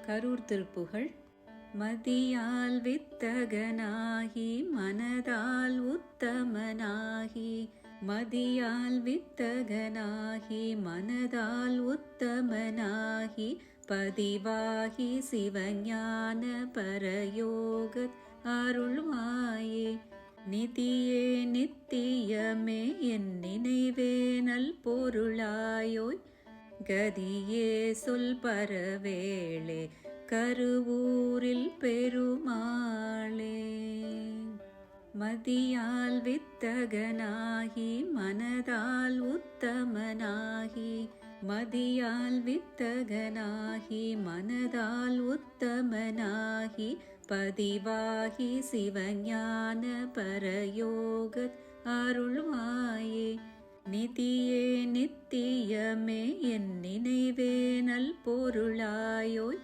கரூர் திருப்புகழ். மதியால் வித்தகனாகி மனதால் உத்தமனாகி, மதியால் வித்தகனாகி மனதால் உத்தமனாகி, பதிவாகி சிவஞான பரயோகத் அருள்வாயே. நிதியே நித்தியமே என் நினைவே நல் பொருளாயோய், கதியே சொல் பரவேளே கருவூரில் பெருமாளே. மதியால் வித்தகனாகி மனதால் உத்தமனாகி, மதியால் வித்தகனாகி மனதால் உத்தமனாகி, பதிவாகி சிவஞான பரயோகத் அருள்வாயே. நிதியே நித்தியமே என் நினைவே நல் பொருளாயோய்,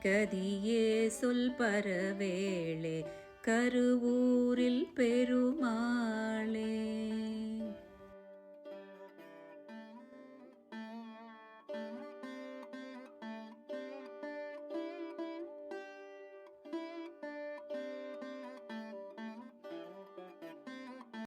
கதியே சொல் பரவேளே கருவூரில் பெருமாளே.